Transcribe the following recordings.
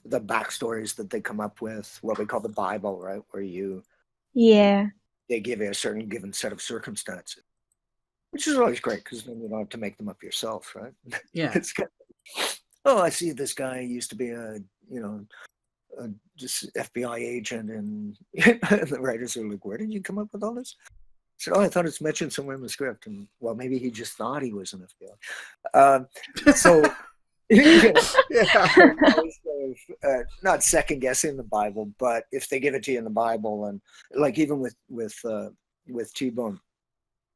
the backstories that they come up with, what we call the Bible, right? Where they give you a certain given set of circumstances, which is always great because then you don't have to make them up yourself, right? Yeah. It's kind of, oh, I see this guy used to be a just FBI agent, and the writers are like, where did you come up with all this? I said, oh, I thought it's mentioned somewhere in the script, and well, maybe he just thought he was an FBI. So. You know, not second guessing the Bible, but if they give it to you in the Bible, and like even with T-Bone,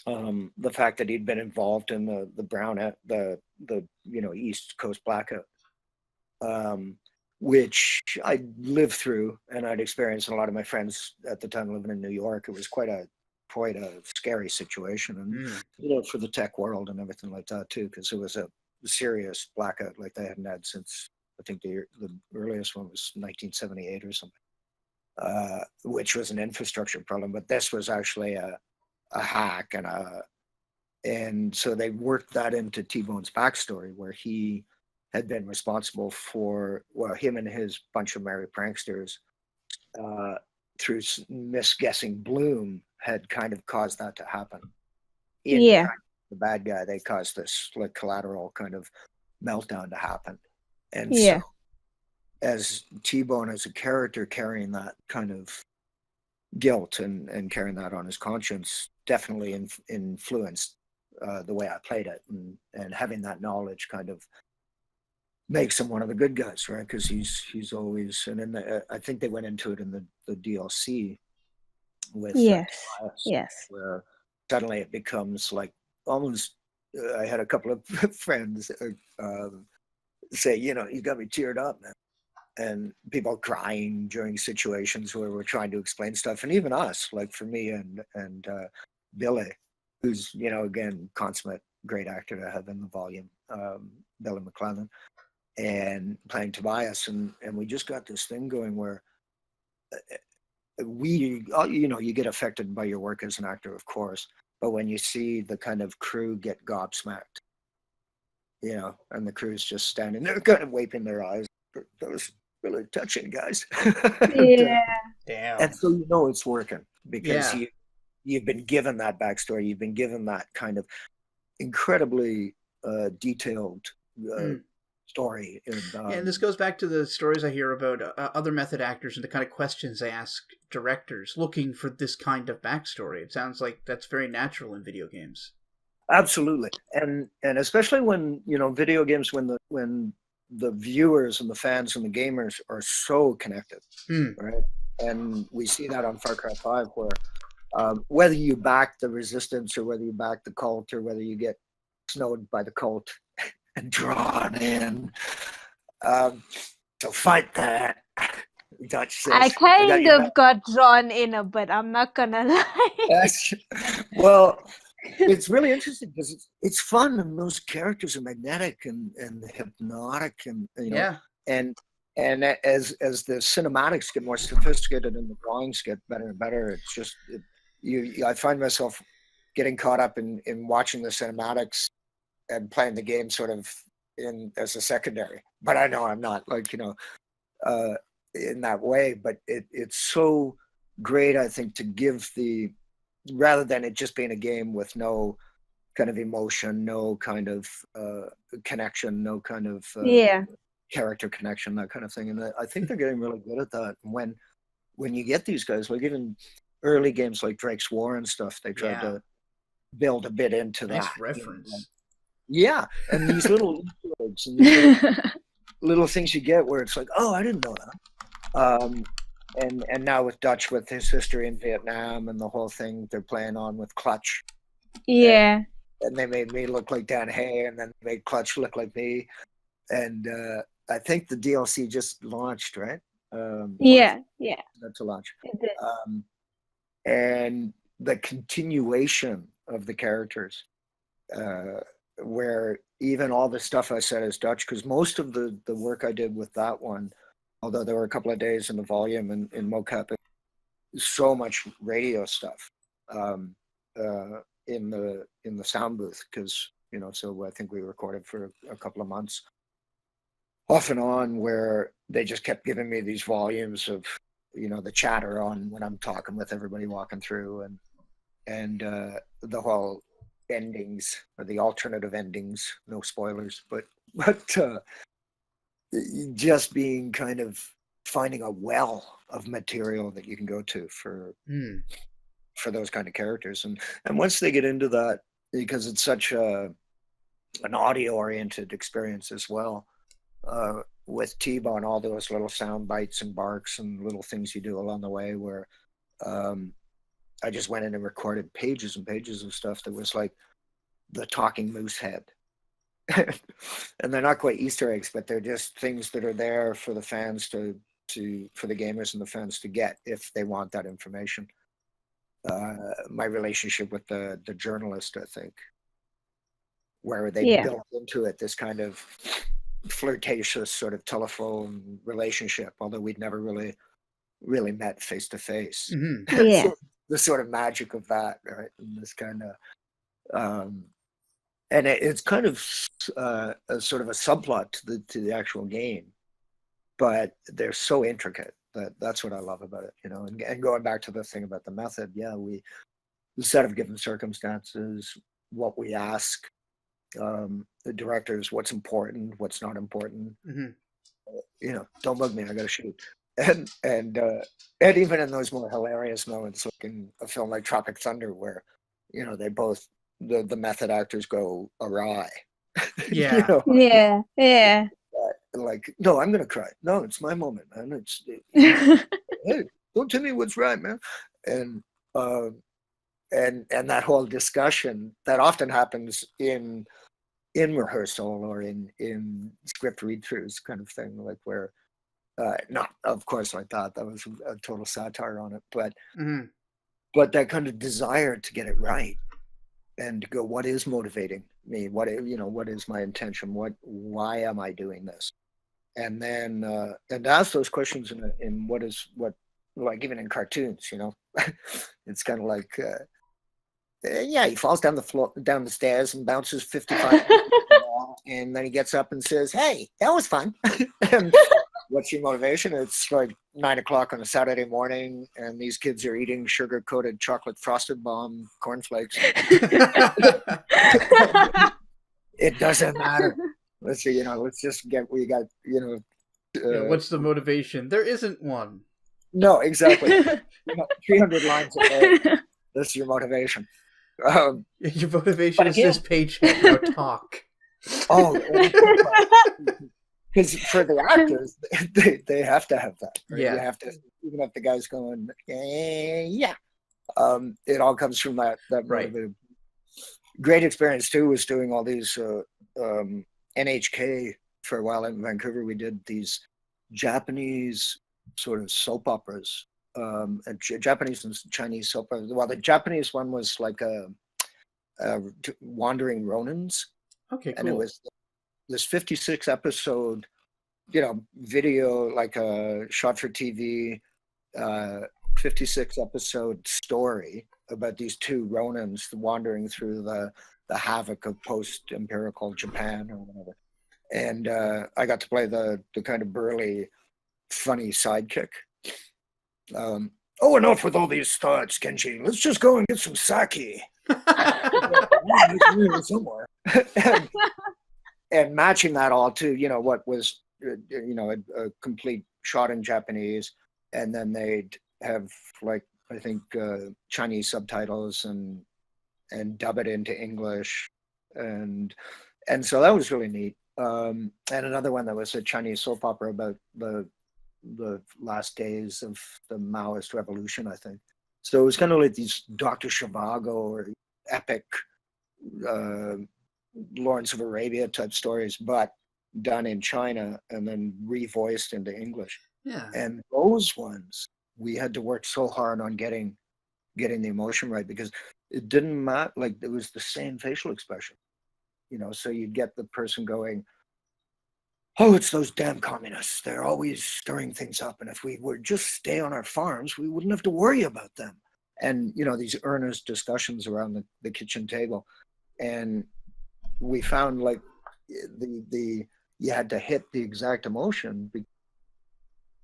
the fact that he'd been involved in the brownout, the East Coast blackout, which I lived through, and I'd experienced, and a lot of my friends at the time living in New York. It was quite a scary situation, and for the tech world and everything like that too, because it was a serious blackout like they hadn't had since, I think the earliest one was 1978 or something, which was an infrastructure problem. But this was actually a hack, and so they worked that into T-Bone's backstory, where he had been responsible for, well, him and his bunch of merry pranksters, through misguessing Bloom, had kind of caused that to happen. In fact, the bad guy, they caused this like collateral kind of meltdown to happen. And so as T-Bone as a character carrying that kind of guilt and carrying that on his conscience definitely influenced the way I played it, and having that knowledge kind of makes him one of the good guys, right? Because he's always, and then I think they went into it in the DLC with where suddenly it becomes like almost. I had a couple of friends say, you got me teared up, man, and people crying during situations where we're trying to explain stuff, and even us, like for me and Billy, who's again consummate great actor to have in the volume, Billy McClellan, and playing Tobias, and we just got this thing going where you get affected by your work as an actor, of course, but when you see the kind of crew get gobsmacked, and the crew's just standing there kind of wiping their eyes, that was really touching, guys. Damn. And so it's working because you've been given that backstory, you've been given that kind of incredibly detailed story. And this goes back to the stories I hear about other method actors and the kind of questions they ask directors looking for this kind of backstory. It sounds like that's very natural in video games. Absolutely, and especially when video games, when the viewers and the fans and the gamers are so connected, right? And we see that on Far Cry 5, where whether you back the Resistance or whether you back the cult or whether you get snowed by the cult and drawn in to fight that. Dutch says, I kind of got drawn in but I'm not gonna lie. Well, it's really interesting because it's fun, and those characters are magnetic and hypnotic, and and as the cinematics get more sophisticated and the drawings get better and better, it's just I find myself getting caught up in watching the cinematics and playing the game sort of as a secondary. But I know I'm not in that way, but it's so great, I think, to give rather than it just being a game with no kind of emotion, no kind of connection, no kind of character connection, that kind of thing. And I think they're getting really good at that. And when you get these guys, like even early games like Drake's War and stuff, they tried to build a bit into that reference. And these little Easter eggs and these little things you get where it's like, oh, I didn't know that. And now with Dutch, with his history in Vietnam and the whole thing they're playing on with Clutch. And they made me look like Dan Hay, and then they made Clutch look like me. And I think the DLC just launched, right? That's a launch. And the continuation of the characters, where even all the stuff I said as Dutch, because most of the work I did with that one, although there were a couple of days in the volume and in mocap, so much radio stuff in the sound booth, because so I think we recorded for a couple of months. off and on where they just kept giving me these volumes of, the chatter on when I'm talking with everybody walking through, and the whole endings or the alternative endings, no spoilers, but just being kind of finding a well of material that you can go to for those kind of characters. And once they get into that, because it's such an audio oriented experience as well, with T-Bone, all those little sound bites and barks and little things you do along the way, where I just went in and recorded pages and pages of stuff that was like the talking moose head. And they're not quite Easter eggs, but they're just things that are there for the fans for the gamers and the fans to get if they want that information. My relationship with the journalist, I think, where they built into it this kind of flirtatious sort of telephone relationship, although we'd never really met face to face. Yeah. The sort of magic of that, right? And this kind of and it's kind of a sort of a subplot to the actual game, but they're so intricate that's what I love about it, And going back to the thing about the method, we set of given circumstances, what we ask the directors, what's important, what's not important. Don't bug me, I gotta shoot. And even in those more hilarious moments, like in a film like Tropic Thunder, where they both the method actors go awry. Yeah. Yeah. Like, no, I'm gonna cry. No, it's my moment, man. Hey, don't tell me what's right, man. And that whole discussion that often happens in rehearsal or in script read-throughs kind of thing, like where not of course like that was a total satire on it, but but that kind of desire to get it right and to go, what is motivating me, what is my intention, why am I doing this, and then and ask those questions in what like even in cartoons, it's kind of like he falls down the stairs and bounces 55 and then he gets up and says, hey, that was fun. And what's your motivation? It's like 9 o'clock on a Saturday morning and these kids are eating sugar-coated chocolate frosted bomb cornflakes. It doesn't matter. Let's see, let's just get what you got, what's the motivation? There isn't one. No, exactly. 300 lines a day. That's your motivation. Your motivation is this paycheck. Now talk. Oh, because for the actors, they have to have that. Right? Yeah, you have to, even if the guy's going, yeah. It all comes from that right. Great experience too was doing all these NHK for a while in Vancouver. We did these Japanese sort of soap operas, Japanese and Chinese soap operas. Well, the Japanese one was like a Wandering Ronins. Okay, cool. And it was this 56 episode, video, like a shot for TV, 56 episode story about these two Ronins wandering through the havoc of post-empirical Japan or whatever. And I got to play the kind of burly, funny sidekick. Enough with all these thoughts, Kenji. Let's just go and get some sake. Somewhere. and matching that all to what was a complete shot in Japanese, and then they'd have like I think Chinese subtitles and dub it into English, and so that was really neat. And another one that was a Chinese soap opera about the last days of the Maoist revolution, I think. So it was kind of like these Dr. Zhivago or epic Lawrence of Arabia type stories, but done in China and then revoiced into English. Yeah. And those ones, we had to work so hard on getting the emotion right, because it didn't matter. Like, it was the same facial expression, so you'd get the person going, oh, it's those damn communists. They're always stirring things up. And if we would just stay on our farms, we wouldn't have to worry about them. And, these earnest discussions around the kitchen table. And we found like the you had to hit the exact emotion.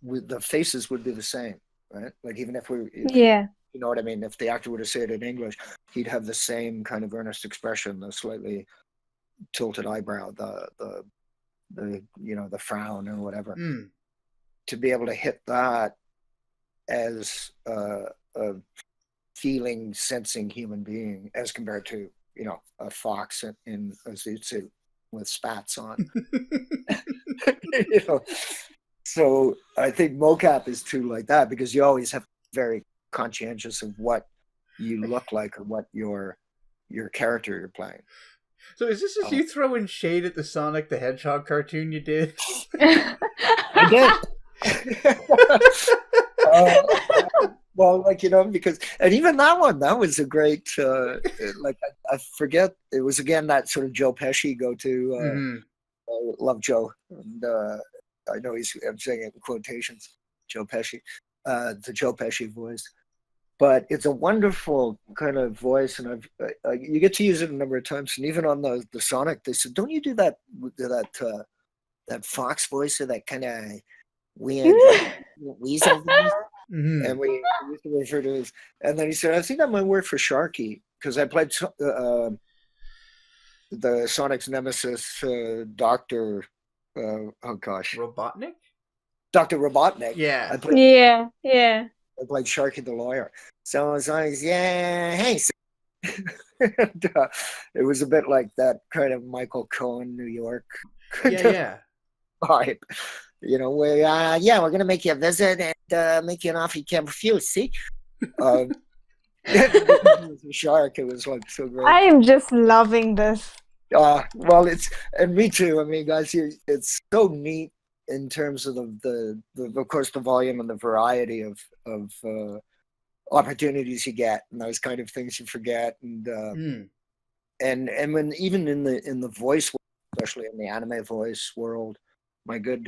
With the faces would be the same, right? Like even if Yeah. you know what I mean, if the actor were to say it in English, he'd have the same kind of earnest expression, the slightly tilted eyebrow, the the frown or whatever. To be able to hit that as a feeling, sensing human being, as compared to a fox in a zoot suit with spats on. So I think mocap is too like that, because you always have to be very conscientious of what you look like or what your character you're playing. So is this you throwing shade at the Sonic the Hedgehog cartoon you did? I did. Well, because, and even that was a great, I forget, it was again that sort of Joe Pesci go-to, love Joe, and I know I'm saying it in quotations, Joe Pesci, the Joe Pesci voice. But it's a wonderful kind of voice, and you get to use it a number of times. And even on the Sonic, they said, "Don't you do that Fox voice, or that kind of weird weasel voice?" And we used to refer to it as. And then he said, "I think that might work for Sharky, because I played the Sonic's nemesis, Doctor. Oh gosh, Robotnik. Dr. Robotnik. Yeah. I played Sharky the lawyer. So as long as hey. And, it was a bit like that kind of Michael Cohen, New York. Yeah. Vibe. Where we're gonna make you a visit and make you an offer you can't refuse. See. Shark. It was like so great. I am just loving this. Well, and me too. I mean, guys, it's so neat in terms of the of course the volume and the variety of opportunities you get, and those kind of things you forget, and when even in the voice, especially in the anime voice world, my good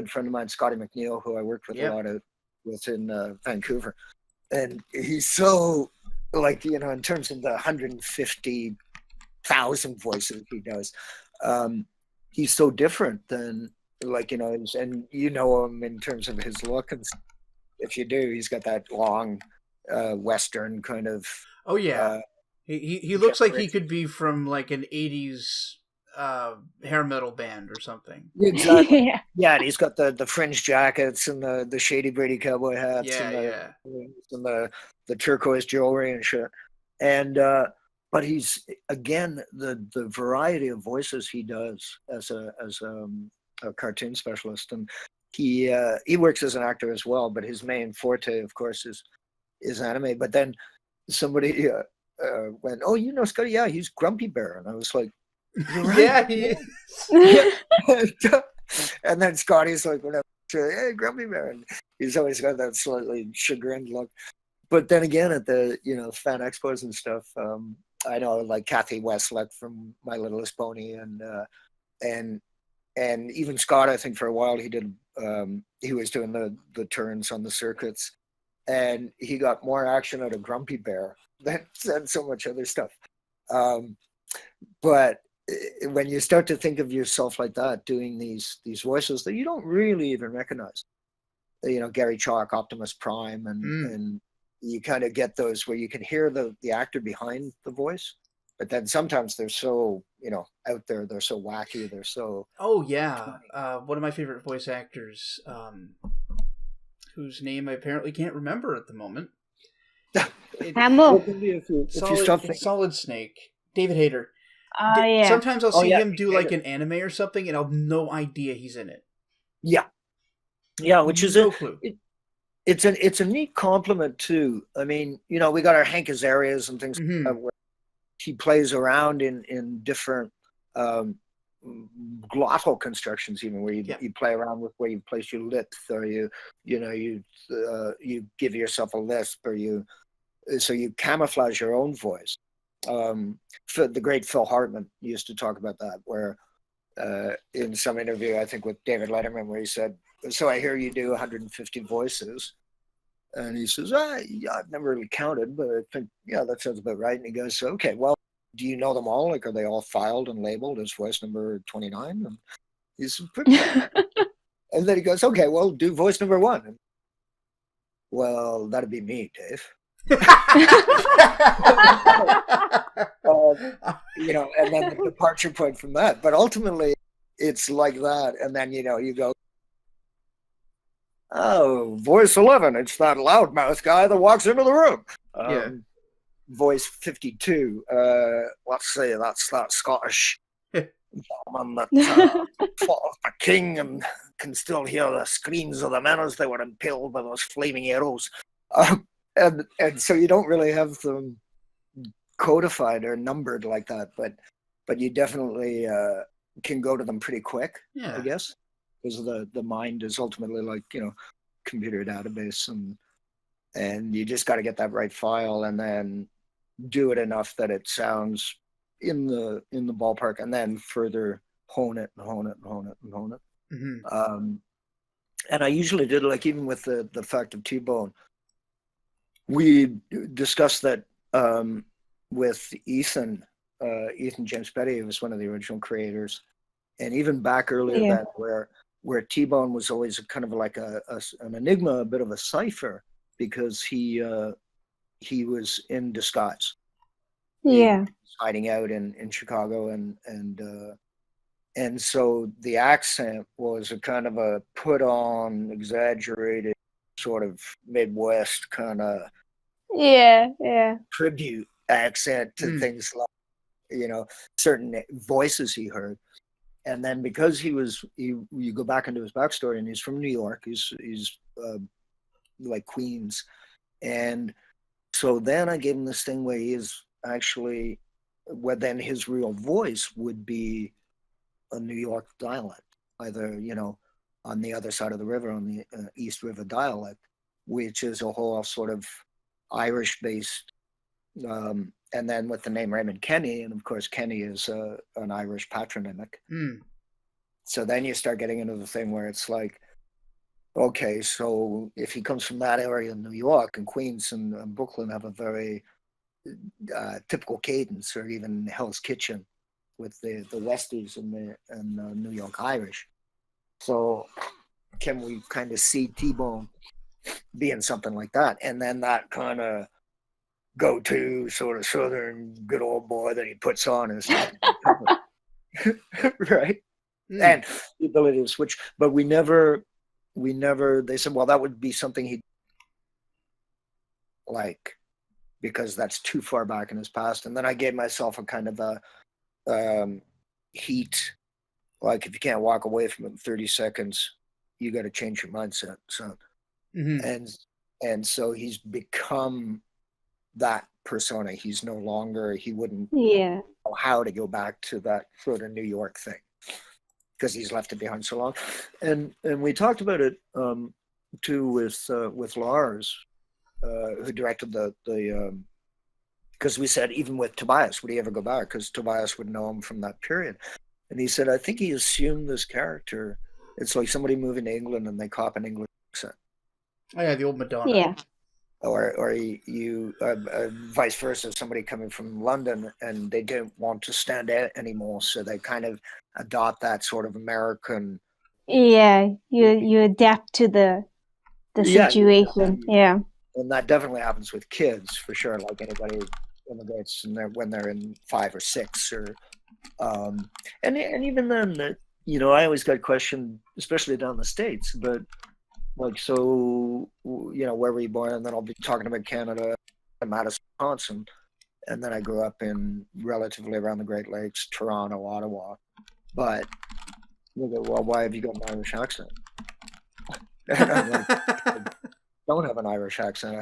friend of mine, Scotty McNeil, who I worked with a lot with in Vancouver, and he's so in terms of the 150,000 voices he does, he's so different than and him in terms of his look, and if you do, he's got that long Western kind of. Oh yeah, he looks like he could be from like an 80s hair metal band or something. Exactly. Yeah, and he's got the fringe jackets and the shady Brady cowboy hats and the turquoise jewelry and shit. And but he's again the variety of voices he does as a cartoon specialist, and he works as an actor as well. But his main forte, of course, is anime. But then somebody went, "Oh, Scotty? Yeah, he's Grumpy Bear," and I was like, "You're right." Yeah, he is. And then Scotty's like, "Whatever, hey, Grumpy Bear," and he's always got that slightly chagrined look. But then again, at the fan expos and stuff, I know like Kathy Westluck from My Littlest Pony, and even Scott, I think for a while he did. He was doing the turns on the circuits, and he got more action out of Grumpy Bear than so much other stuff. But when you start to think of yourself like that, doing these voices that you don't really even recognize, Gary Chalk, Optimus Prime, and you kind of get those where you can hear the actor behind the voice, but then sometimes they're so out there, they're so wacky, they're so. Oh yeah, one of my favorite voice actors, whose name I apparently can't remember at the moment. Hamill. Solid Snake, David Hayter. Yeah. Sometimes I'll see him do like an anime or something, and I'll have no idea he's in it. Yeah, which is no clue. It's a neat compliment too. I mean, we got our Hank Azarias and things like that, where he plays around in different glottal constructions, even where you play around with where you place your lips, or you give yourself a lisp, or you camouflage your own voice. The great Phil Hartman used to talk about that, where in some interview, I think with David Letterman, where he said, "So I hear you do 150 voices," and he says, "I've never really counted, but I think that sounds about right." And he goes, "Okay, well, do you know them all? Like, are they all filed and labeled as voice number 29?" He's pretty good. And then he goes, okay, well, do voice number 1. And, well, that'd be me, Dave. And then the departure point from that. But ultimately, it's like that. And then, you go, oh, voice 11. It's that loudmouth guy that walks into the room. Voice 52. Let's say that's that Scottish gentleman that fought the king and can still hear the screams of the men as they were impaled by those flaming arrows. And so you don't really have them codified or numbered like that, but you definitely can go to them pretty quick, I guess, because the mind is ultimately like, computer database, and you just got to get that right file and then do it enough that it sounds in the ballpark, and then further hone it. Mm-hmm. And I usually did, like, even with the fact of T-Bone, we discussed that with Ethan James Petty, who was one of the original creators, and even back earlier that where T-Bone was always kind of like an enigma, a bit of a cipher, because he was in disguise. Yeah. Hiding out in Chicago, and so the accent was a kind of a put on, exaggerated, sort of Midwest kind of tribute accent to things like, certain voices he heard. And then because you go back into his backstory, and he's from New York, he's like Queens, and so then I gave him this thing where he is actually, where then his real voice would be a New York dialect, either on the other side of the river, on the East River dialect, which is a whole sort of Irish based, and then with the name Raymond Kenny, and of course Kenny is an Irish patronymic. So then you start getting into the thing where it's like, okay, so if he comes from that area in New York, and Queens and Brooklyn have a very typical cadence, or even Hell's Kitchen with the Westies and the New York Irish. So can we kind of see T-Bone being something like that? And then that kind of go-to sort of Southern good old boy that he puts on and stuff. Right? And the ability to switch. But we never, they said, well, that would be something he'd like, because that's too far back in his past. And then I gave myself a kind of a heat, like, if you can't walk away from it in 30 seconds, you got to change your mindset. So, and so he's become that persona. He's no longer, he wouldn't know how to go back to that sort of New York thing, because he's left it behind so long. And we talked about it too with Lars, who directed the because we said, even with Tobias, would he ever go back? Because Tobias would know him from that period. And he said, I think he assumed this character. It's like somebody moving to England and they cop an English accent. Oh yeah, the old Madonna. Yeah. Or you vice versa, somebody coming from London and they don't want to stand out anymore, so they kind of adopt that sort of American. Yeah, you adapt to the situation. Yeah. And that definitely happens with kids, for sure. Like anybody immigrates when they're in 5 or 6, or and even then, that I always got questioned, especially down the States, but like, so where were you born? And then I'll be talking about Canada, Madison, Wisconsin, and then I grew up in relatively around the Great Lakes, Toronto, Ottawa. But you go, well, why have you got an Irish accent? And I'm like, I don't have an Irish accent.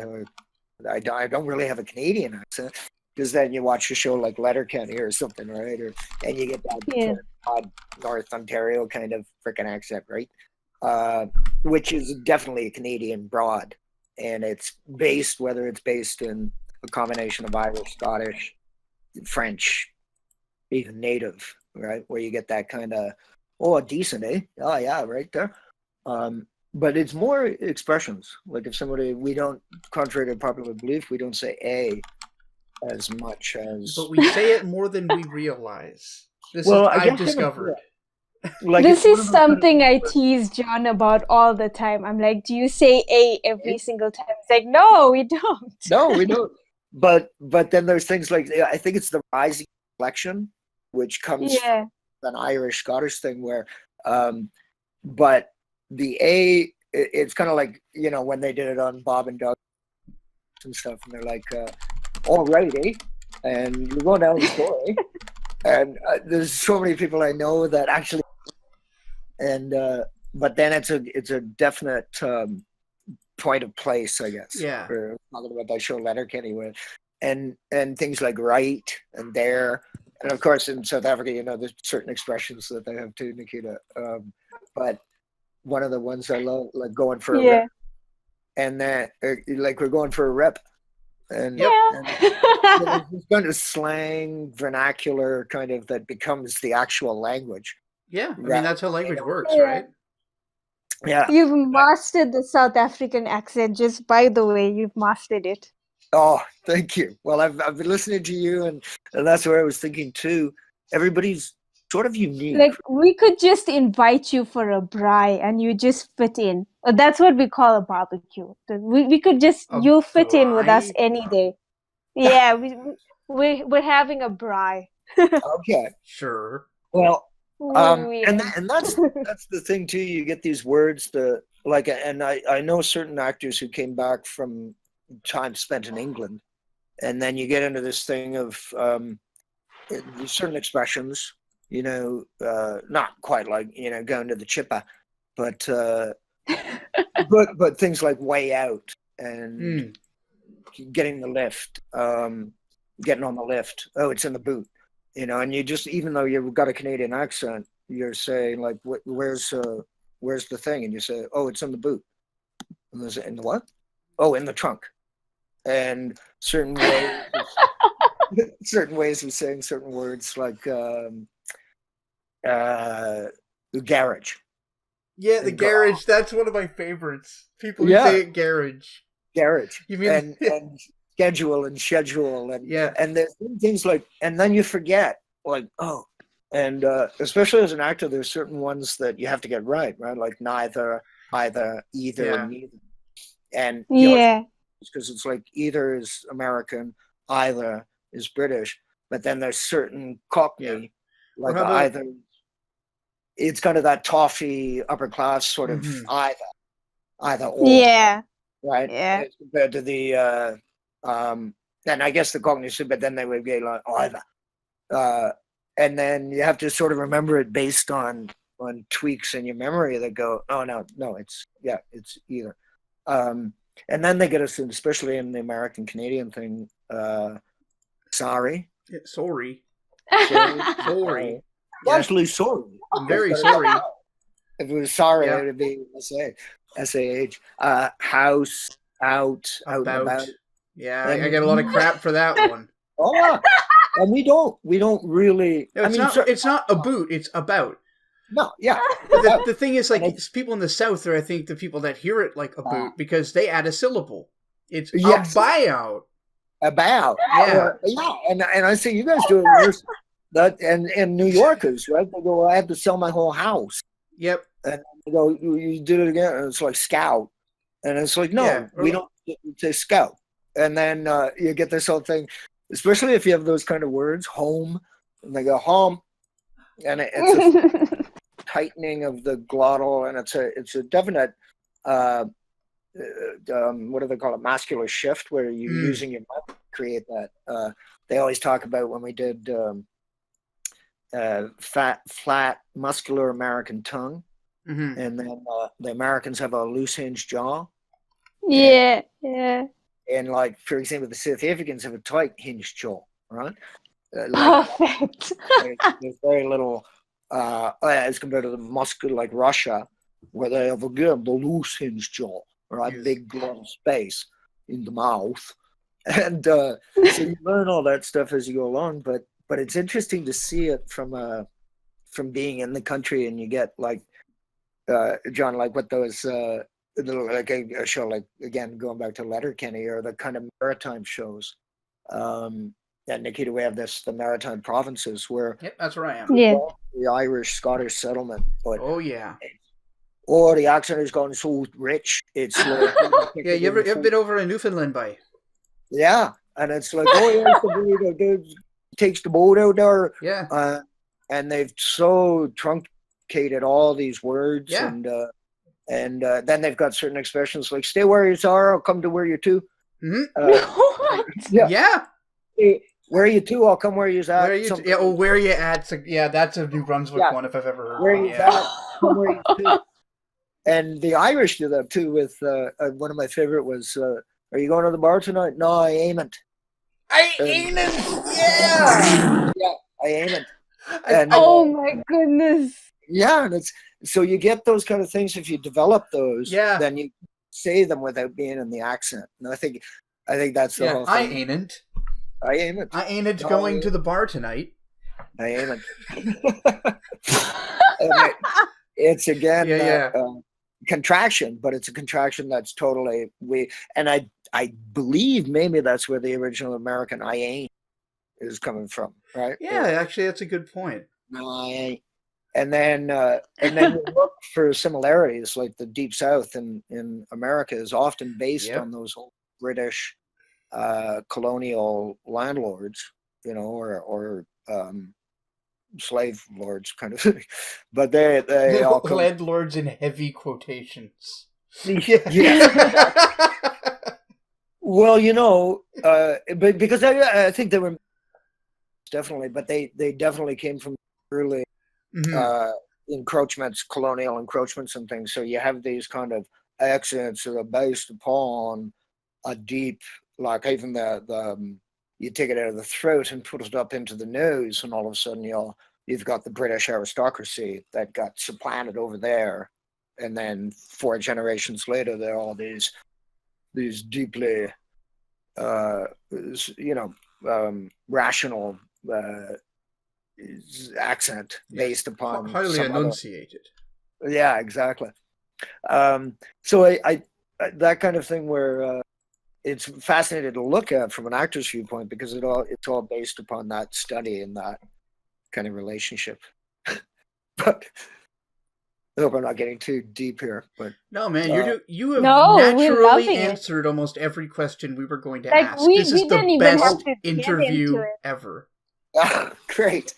I don't really have a Canadian accent, because then you watch a show like Letterkenny or something, right? And you get that odd North Ontario kind of freaking accent, right? Which is definitely a Canadian broad, and it's based, whether it's based in a combination of Irish, Scottish, French, even native, right? Where you get that kind of, decent, eh? Oh yeah, right there. But it's more expressions. Like if somebody, we don't, contrary to popular belief, we don't say a as much as. But we say it more than we realize. I've discovered. Like This it's one is of those kind of something things I where- tease John about all the time. I'm like, do you say A every single time? It's like, no, we don't. No, we don't. But then there's things like I think it's the rising inflection, which comes from Yeah. an Irish Scottish thing where, but the A, it's kind of like when they did it on Bob and Doug and stuff, and they're like, all righty, and you go down the story, and there's so many people I know that actually, and but then it's a definite point of place, I guess. Yeah. Or talking about that show Letterkenny with, and things like right and there, and of course in South Africa, there's certain expressions that they have too, Nikita. But one of the ones I love, like going for a Yeah. rip, and then like we're going for a rip, and, Yep. and Yeah. there's this kind of slang vernacular kind of that becomes the actual language. Yeah. I mean, that's how language works, Yeah. right? Yeah. You've mastered the South African accent, just by the way, you've mastered it. Oh, thank you. Well, I've been listening to you, and that's where I was thinking too. Everybody's sort of unique. Like, we could just invite you for a braai and you just fit in. That's what we call a barbecue. We could just, A you fit in with us braai? any day. Yeah, we're having a braai. Okay. Sure. Well, Yeah. and that's the thing too. You get these words and I know certain actors who came back from time spent in England, and then you get into this thing of certain expressions. Not quite like going to the chipper, but but things like way out and getting the lift, getting on the lift. Oh, it's in the boot, and you just, even though you've got a Canadian accent, you're saying like, where's the thing? And you say, oh, it's in the boot. And there's in the what? Oh, in the trunk. And certain ways of saying certain words, like garage. Yeah, the garage. That's one of my favorites. People who Yeah. say it garage. Garage. You mean and schedule and yeah. and there's things like, and then you forget, like, oh, and especially as an actor, there's certain ones that you have to get right, like neither, either, Yeah. neither, and Yeah. because it's like either is American, either is British, but then there's certain Cockney, like how about- either. It's kind of that toffee upper class sort of either or. Yeah. Right. Yeah. As compared to the and I guess the cognition, but then they would be like either. And then you have to sort of remember it based on tweaks in your memory that go, oh no, it's either. And then they get us, especially in the American Canadian thing, sorry. Yeah, sorry. Sorry. Actually, sorry. I'm very sorry. If it was sorry, Yeah. it would be SAH. House, out and about. Yeah, I get a lot of crap for that one. Oh, yeah. And we don't really. No, it's not a boot. It's about. No, yeah. But the thing is, like, it's people in the South are, I think, the people that hear it like a boot because they add a syllable. It's Yes. a buyout. About. Yeah. Yeah. And I say you guys do it worse. That and New Yorkers, right? They go, I have to sell my whole house. Yep. And they go, you did it again. And it's like scout. And it's like, no, Yeah. we don't say scout. And then you get this whole thing, especially if you have those kind of words, home, and they go home, and it's a tightening of the glottal, and it's a definite what do they call it, muscular shift, where you're using your mouth to create that. They always talk about when we did flat, muscular American tongue, and then the Americans have a loose hinge jaw. Yeah. And like, for example, the South Africans have a tight hinged jaw, right? Perfect. There's very little as compared to the muscular, like Russia, where they have again the loose hinged jaw, right? Yes. Big glottal space in the mouth, and so you learn all that stuff as you go along. But it's interesting to see it from being in the country, and you get like John, like what those. Like a show, like, again, going back to Letterkenny or the kind of maritime shows, Nikita, we have the maritime provinces where Yep, that's where I am. Yeah. the Irish Scottish settlement, but Oh yeah. the accent has gone so rich. It's like Yeah, you ever been over in Newfoundland by? yeah, and it's like it's the burrito dude takes the boat out there. Yeah. And they've so truncated all these words, Yeah. and then they've got certain expressions like "stay where you are, I'll come to where you're to." What? Yeah. Hey, where are you to? I'll come where you's at. Where are you? Yeah. Oh, where are you at? So, yeah, that's a New Brunswick one if I've ever heard where one. you's Yeah. at, come where you's to. And the Irish do that too. With one of my favorite was, "Are you going to the bar tonight?" "No, I ain't." I ain't it. Yeah. Yeah, I ain't. Oh my goodness. Yeah, and it's so you get those kind of things if you develop those. Yeah. Then you say them without being in the accent. And I think that's the whole thing. I ain't it. I ain't. I ain't it going to the bar tonight. I ain't. It's again contraction, but it's a contraction that's totally and I believe maybe that's where the original American "I ain't" is coming from, right? Yeah, actually, that's a good point. No, I ain't. And then you look for similarities, like the Deep South in America is often based on those old British colonial landlords, or slave lords kind of thing. But they all come... landlords in heavy quotations. Yeah. Well, but because I think they were definitely, but they definitely came from early encroachments, colonial encroachments and things. So you have these kind of accents that are based upon a deep, like even the you take it out of the throat and put it up into the nose, and all of a sudden you've got the British aristocracy that got supplanted over there, and then 4 generations later there are all these deeply rational accent based upon highly enunciated. Yeah, exactly. So I that kind of thing where it's fascinating to look at from an actor's viewpoint, because it's all based upon that study and that kind of relationship. But I hope I'm not getting too deep here. But no, man, you have naturally answered almost every question we were going to ask. This is the best interview ever. Great.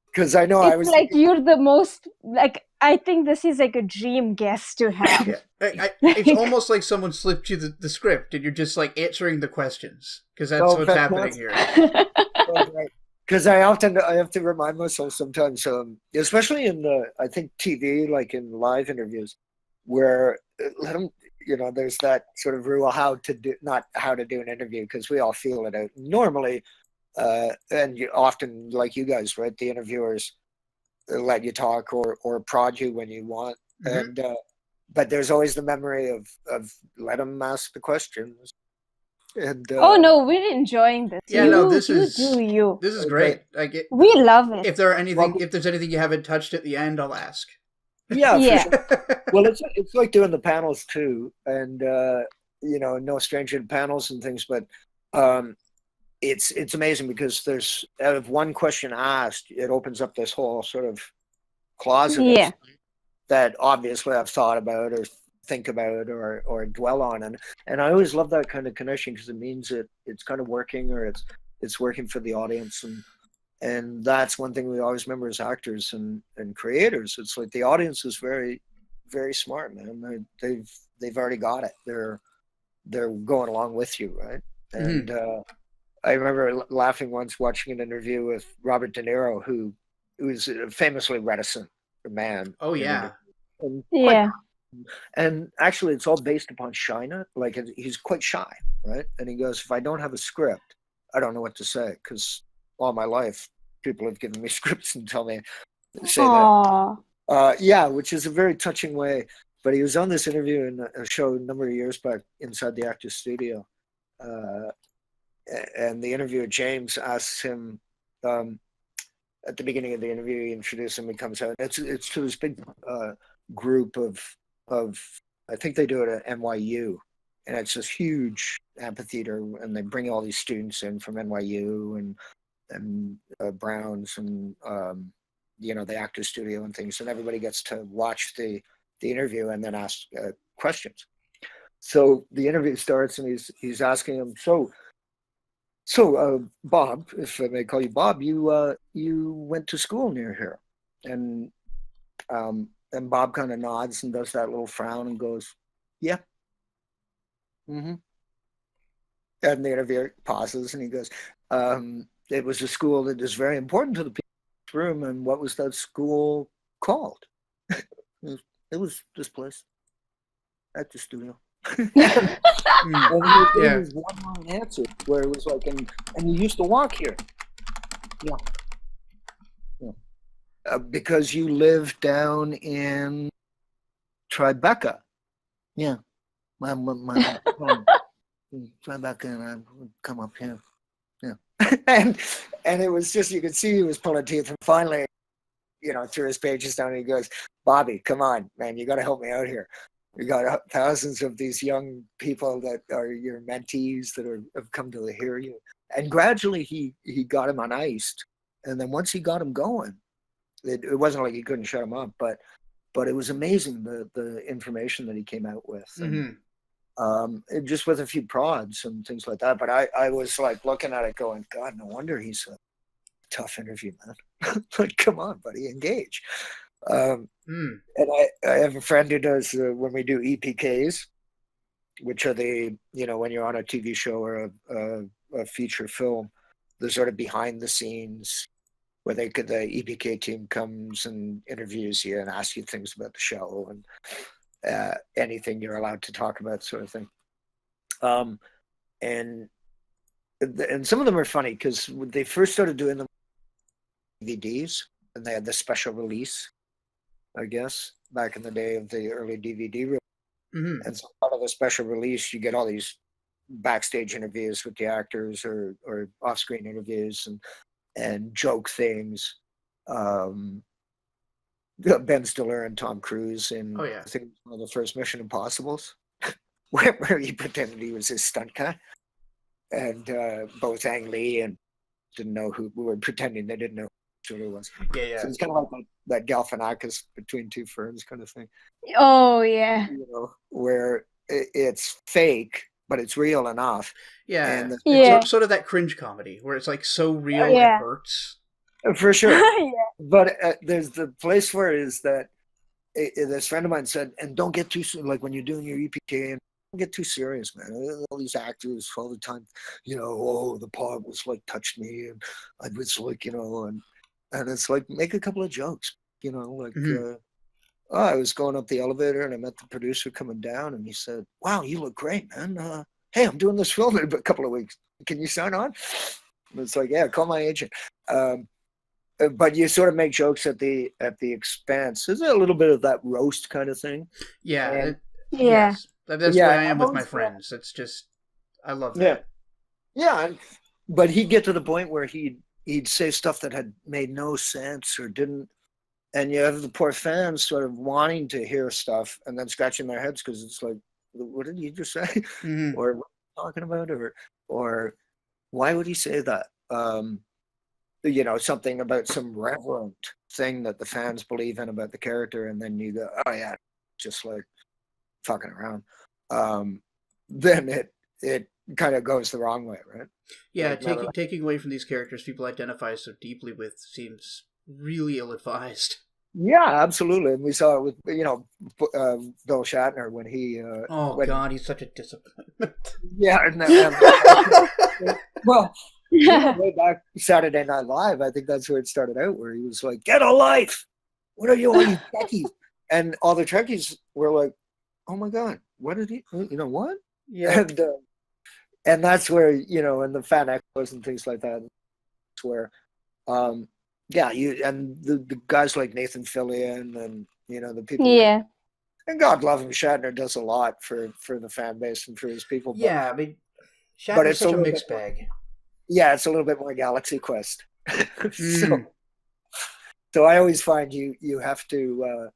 Because I know it's like you're the most, like, I think this is like a dream guest to have. Yeah. It's almost like someone slipped you the script and you're just like answering the questions, because that's what's happening here. Because I have to remind myself sometimes, especially in I think TV, like in live interviews, where there's that sort of rule not how to do an interview, because we all feel it out normally. And often, like you guys, right? The interviewers let you talk or prod you when you want, and but there's always the memory of let them ask the questions. And oh no, we're enjoying this. Yeah, this is great. We love it. If there's anything you haven't touched at the end, I'll ask. Yeah. Sure. Well, it's like doing the panels too, and no stranger to panels and things, but it's amazing because there's out of one question asked, it opens up this whole sort of closet that obviously I've thought about or think about or dwell on, and I always love that kind of connection, because it means it's kind of working, or it's working for the audience, and that's one thing we always remember as actors and creators. It's like the audience is very, very smart, man. They've already got it. They're going along with you, right? And I remember laughing once watching an interview with Robert De Niro, who was a famously reticent man. Oh yeah. And actually, it's all based upon shyness. Like, he's quite shy, right? And he goes, "If I don't have a script, I don't know what to say, because all my life people have given me scripts and tell me to say that." Yeah, which is a very touching way. But he was on this interview in a show a number of years back inside the actor's studio, and the interviewer James asks him at the beginning of the interview. He introduces him. He comes out. It's to this big group of I think they do it at NYU, and it's this huge amphitheater, and they bring all these students in from NYU and Browns and the Actors Studio and things, and everybody gets to watch the interview and then ask questions. So the interview starts, and he's asking him, so Bob, if I may call you Bob, you went to school near here, and Bob kind of nods and does that little frown and goes, yeah. Mm-hmm. And the interviewer pauses, and he goes, it was a school that is very important to the people in this room. And what was that school called? It was this place, Actors Studio. And he gave his one-line answer where it was like, and you used to walk here. Yeah. Because you live down in Tribeca. Yeah. My Tribeca, and I would come up here. Yeah. and it was just, you could see he was pulling teeth, and finally, threw his pages down, and he goes, Bobby, come on, man, you got to help me out here. We got thousands of these young people that are your mentees that have come to hear you. And gradually he got him on ice. And then once he got him going, it wasn't like he couldn't shut him up, but it was amazing the information that he came out with. And, just with a few prods and things like that. But I was like looking at it going, God, no wonder he's a tough interview, man. Like, come on, buddy, engage. And I have a friend who does when we do EPKs, which are the when you're on a TV show or a feature film, the sort of behind the scenes where the EPK team comes and interviews you and asks you things about the show and anything you're allowed to talk about, sort of thing. And some of them are funny because they first started doing them DVDs, and they had the special release, I guess, back in the day of the early DVD release. And so part of the special release, you get all these backstage interviews with the actors or off-screen interviews and joke things. Ben Stiller and Tom Cruise in I think one of the first Mission Impossibles, where he pretended he was his stunt guy, and both Ang Lee and didn't know who were pretending they didn't know who it was. Yeah. So it's kind of like that Galifianakis between two ferns kind of thing. Oh yeah. Where it's fake, but it's real enough. Yeah. And it's sort of that cringe comedy where it's like so real it hurts. For sure. But there's the place where it is that this friend of mine said, and don't get too, like when you're doing your EPK, and don't get too serious, man. All these actors all the time, the pod was like touched me, and I was like, and it's like, make a couple of jokes, like, I was going up the elevator and I met the producer coming down, and he said, wow, you look great, man. Hey, I'm doing this film in a couple of weeks. Can you sign on? And it's like, yeah, call my agent. But you sort of make jokes at the expense. There's a little bit of that roast kind of thing. Yeah. Yes. That's the way I am with my friends. It's just, I love that. Yeah. But he'd get to the point where he'd say stuff that had made no sense or didn't. And you have the poor fans sort of wanting to hear stuff and then scratching their heads because it's like, what did you just say? Or what are you talking about? Or why would he say that? Something about some reverent thing that the fans believe in about the character, and then you go, oh yeah, just like fucking around. Then it kind of goes the wrong way, right? Yeah, taking away from these characters people identify so deeply with seems really ill-advised. Yeah, absolutely. And we saw it with Bill Shatner when he God, he's such a disappointment. Yeah, well, way back Saturday Night Live, I think that's where it started out, where he was like, get a life, what are you Trekkies? And all the Trekkies were like, oh my God, what did he what? Yeah. And that's where and the fan echoes and things like that, that's where the guys like Nathan Fillion and the people and God love him, Shatner does a lot for the fan base and for his people, Shatner's such a mixed bag. Yeah, it's a little bit more Galaxy Quest. So I always find you have to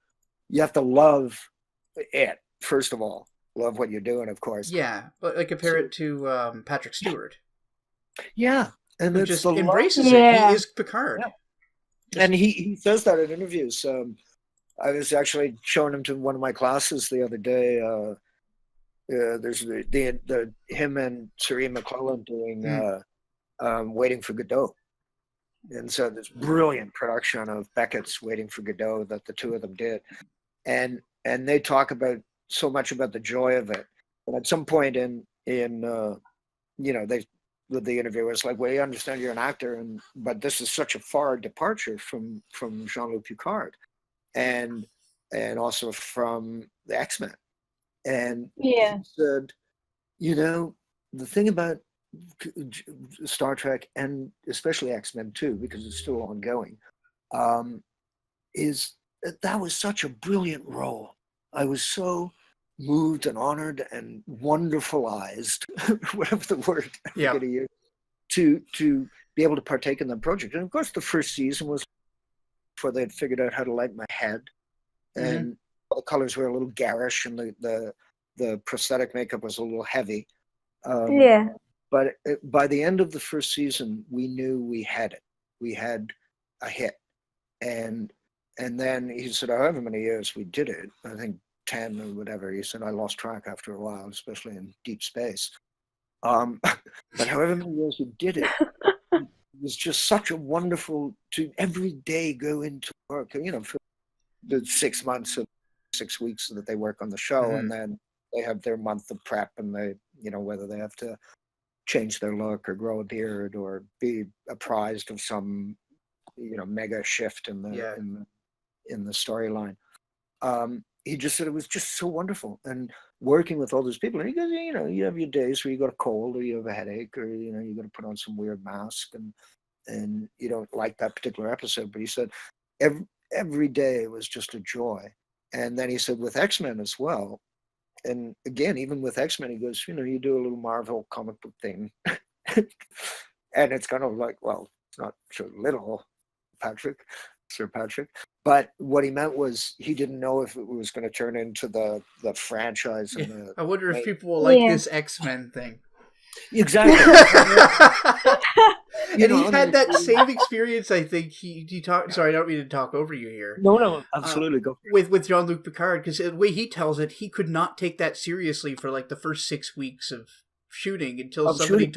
love it first of all, love what you're doing, of course. Yeah, but like compare it to Patrick Stewart, Yeah, and who it's just the love. embraces it. He is Picard. Yeah. Just, And he says that in interviews. I was actually showing him to one of my classes the other day. There's the him and Sir Ian McClellan doing Waiting for Godot. And so this brilliant production of Beckett's Waiting for Godot that the two of them did. And they talk about so much about the joy of it. And at some point in the interviewer was like, well, you understand you're an actor, but this is such a far departure from Jean-Luc Picard and also from the X-Men. And he said, the thing about Star Trek, and especially X-Men too, because it's still ongoing, is that was such a brilliant role. I was so moved and honored and wonderfulized, whatever the word I'm going to use, to be able to partake in the project. And of course, the first season was before they'd figured out how to light my head, and the colors were a little garish, and the prosthetic makeup was a little heavy. But by the end of the first season, we knew we had it. We had a hit, and then he said, however many years we did it, I think 10 or whatever. He said, I lost track after a while, especially in deep space. But however many years we did it, it was just such a wonderful to every day go into work. For the 6 months or 6 weeks that they work on the show, and then they have their month of prep, and they, whether they have to change their look or grow a beard or be apprised of some, mega shift in the storyline. He just said it was just so wonderful, and working with all those people. And he goes, you have your days where you got a cold or you have a headache, or you got to put on some weird mask, and you don't like that particular episode. But he said every day was just a joy. And then he said with X-Men as well. And again, even with X-Men, he goes, you do a little Marvel comic book thing, and it's kind of like, well, it's not so little, Sir Patrick. But what he meant was he didn't know if it was going to turn into the franchise. And I wonder if people will like this X-Men thing. Exactly. And he had that same experience, I think. He talked. Sorry, I don't mean to talk over you here. No, absolutely. Go with Jean-Luc Picard, because the way he tells it, he could not take that seriously for like the first 6 weeks of shooting until somebody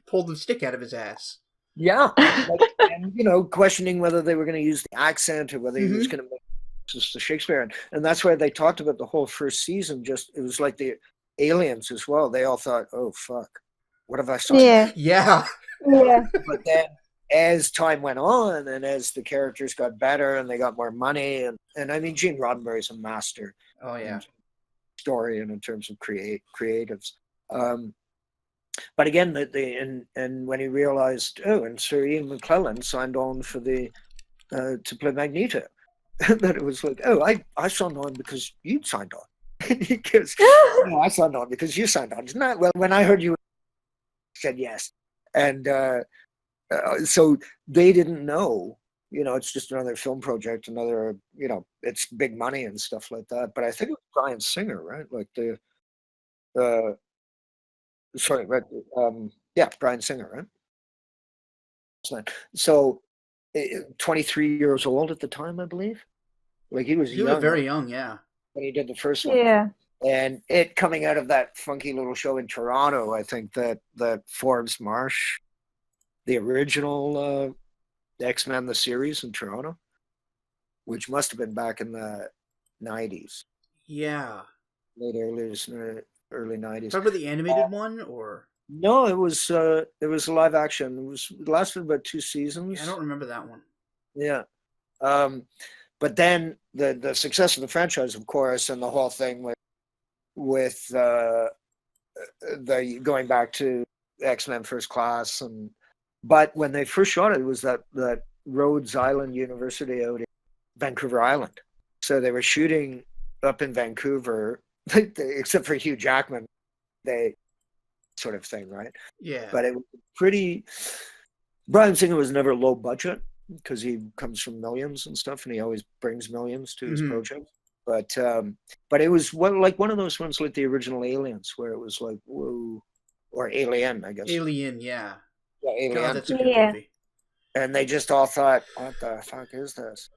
pulled the stick out of his ass. Yeah, and questioning whether they were going to use the accent or whether he was going to make this to Shakespeare, and that's why they talked about the whole first season. It was like the aliens as well. They all thought, "Oh fuck, what have I signed?" Yeah. But then, as time went on, and as the characters got better and they got more money, and I mean, Gene Roddenberry's a master. Oh yeah. Historian in terms of creatives. But again, and when he realized, and Sir Ian McClellan signed on for to play Magneto, that it was like, I signed on because you signed on. And he goes, no, I signed on because you signed on. Isn't that? Well, when I heard you, I said yes, and so they didn't know. It's just another film project, it's big money and stuff like that. But I think it was Bryan Singer, right? Like Bryan Singer, right? So 23 years old at the time, I believe. Like he was very young, yeah. When he did the first one. Yeah. And it coming out of that funky little show in Toronto, I think that Forbes Marsh, the original X-Men, the series in Toronto, which must have been back in the 90s. Yeah. Early 90s. Talk about the animated one, or no? It was live action. It lasted about 2 seasons. Yeah, I don't remember that one. Yeah, but then the success of the franchise, of course, and the whole thing with the going back to X-Men First Class, but when they first shot it was that Rhodes Island University out in Vancouver Island, so they were shooting up in Vancouver. Except for Hugh Jackman, they sort of thing, right? Yeah. But it was pretty. Bryan Singer was never low budget because he comes from millions and stuff, and he always brings millions to his projects. But it was one of those ones like the original Aliens, where it was like, whoa, or Alien, I guess. Alien, yeah. Yeah, Alien. God, that's a good Yeah. movie. And they just all thought, what the fuck is this?